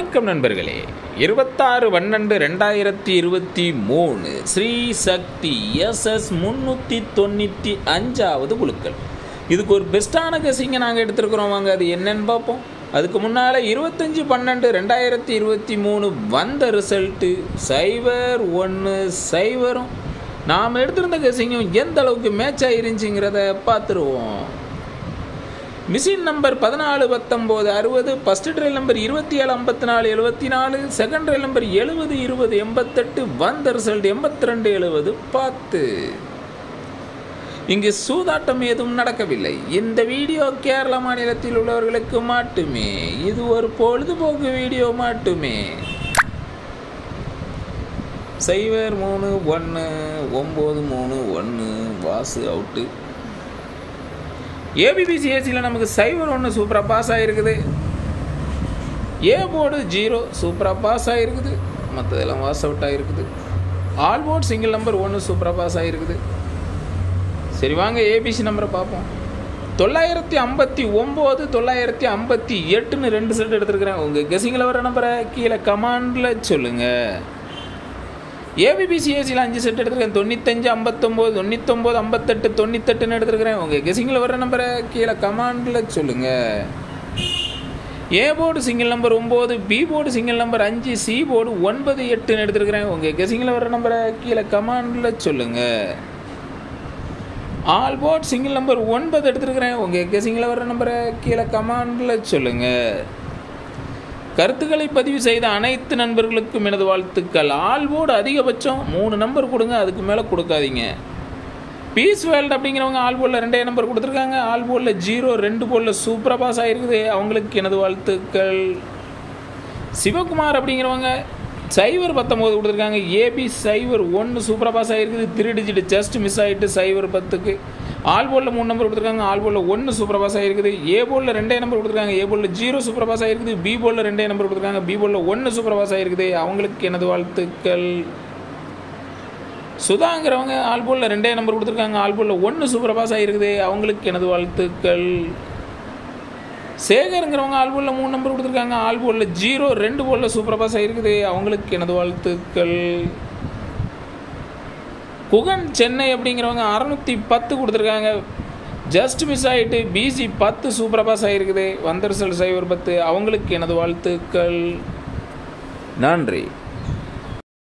வணக்கம் நண்பர்களே. 26/12/2023 ஸ்ரீ சக்தி SS 395வது குழுக்கள். இதுக்கு ஒரு பெஸ்ட்டான கெஸிங்கை நாங்கள் எடுத்துருக்குறோம். வாங்க அது என்னன்னு பார்ப்போம். அதுக்கு முன்னால் 25/12/2023 வந்த ரிசல்ட்டு 0-1-0. நாம் எடுத்திருந்த கெஸிங்கும் எந்த அளவுக்கு மேட்ச் ஆகிருந்துச்சிங்கிறத பார்த்துருவோம். Machine number 14-19-60, first trial number 27-54-74, second trial number 70-20-88, வந்த ரிசல்ட் 82-70-10. இங்கு சூதாட்டம் எதுவும் நடக்கவில்லை. இந்த வீடியோ கேரள மாநிலத்தில் உள்ளவர்களுக்கு மட்டுமே. இது ஒரு பொழுதுபோக்கு வீடியோ மட்டுமே. 0-3-1-9-3-1 வாசு அவுட்டு. ஏபிபிசிஎஸ்சியில் நமக்கு 0-1 சூப்பராக பாஸ் ஆகிருக்குது. ஏ போர்டு 0 சூப்பராக பாஸ் ஆகிருக்குது. மற்றதெல்லாம் வாஸ் அவுட் ஆகிருக்குது. ஆல் போர்டு சிங்கிள் நம்பர் 1 சூப்பராக பாஸ் ஆகிருக்குது. சரி வாங்க ஏபிசி நம்பரை பார்ப்போம். 959 958ன்னு 2 செட் எடுத்துருக்குறேன். உங்கள் கெஸிங்கில் வர நம்பரை கீழே கமாண்டில் சொல்லுங்கள். ஏபிபிசிஎஸ்சியில் 5 செட் எடுத்துருக்கேன். 95 59 99 58 98ன்னு எடுத்துருக்கிறேன். உங்கள் கெஸிங்கில் வர நம்பரை கீழே கமாண்டில் சொல்லுங்கள். A board single number 9, B board single number 5, C board 9 8ன்னு எடுத்துருக்கிறேன். உங்கள் கெஸிங்கில் வர நம்பரை கீழே கமாண்டில் சொல்லுங்கள். ஆல் போர்டு சிங்கிள் நம்பர் 9 எடுத்துருக்கிறேன். உங்கள் கெஸிங்கில் வர நம்பரை கீழே கமாண்டில் சொல்லுங்கள். கருத்துக்களை பதிவு செய்த அனைத்து நண்பர்களுக்கும் எனது வாழ்த்துக்கள். ஆல் போர்டு அதிகபட்சம் 3 நம்பர் கொடுங்க, அதுக்கு மேலே கொடுக்காதீங்க. பீஸ் வேல்டு அப்படிங்கிறவங்க ஆல் போர்டில் 2 நம்பர் கொடுத்துருக்காங்க. ஆல் போர்டில் 0 2 போர்டில் சூப்பராக பாஸ் ஆகிருக்குது. அவங்களுக்கு எனது வாழ்த்துக்கள். சிவகுமார் அப்படிங்கிறவங்க 0-19 கொடுத்துருக்காங்க. ஏபி 0-1 சூப்பராக பாஸ் ஆகிருக்குது. 3 டிஜிட் ஜஸ்ட் மிஸ் ஆகிட்டு 0-10க்கு. ஆல் போர்டில் 3 நம்பர் கொடுத்துருக்காங்க. ஆல் போர்டில் 1 சூப்பராக பாஸ் ஆகிருக்குது. ஏ போர்டில் 2 நம்பர் கொடுத்துருக்காங்க. ஏ போர்டில் 0 சூப்பராக பாஸ் ஆகிருக்குது. பி போர்டில் 2 நம்பர் கொடுத்துருக்காங்க. பி போர்டில் 1 சூப்பராக பாஸ் ஆகிருக்குது. அவங்களுக்கு எனது வாழ்த்துக்கள். சுதாங்கிறவங்க ஆல் போர்டில் 2 நம்பர் கொடுத்துருக்காங்க. ஆல் போர்டில் 1 சூப்பராக பாஸ் ஆகிருக்குது. அவங்களுக்கு எனது வாழ்த்துக்கள். சேகருங்கிறவங்க ஆல் போர்டில் 3 நம்பர் கொடுத்துருக்காங்க. ஆல் போர்டில் 0 2 போர்டில் சூப்பராக பாஸ் ஆகிருக்குது. அவங்களுக்கு எனது வாழ்த்துக்கள். குகன் சென்னை அப்படிங்கிறவங்க 610 கொடுத்துருக்காங்க. ஜஸ்ட் மிஸ் ஆகிட்டு பிசி 10 சூப்பராக பாஸ் ஆகிருக்குது. வந்த ரிசல்ட் 0-10. அவங்களுக்கு எனது வாழ்த்துக்கள். நன்றி.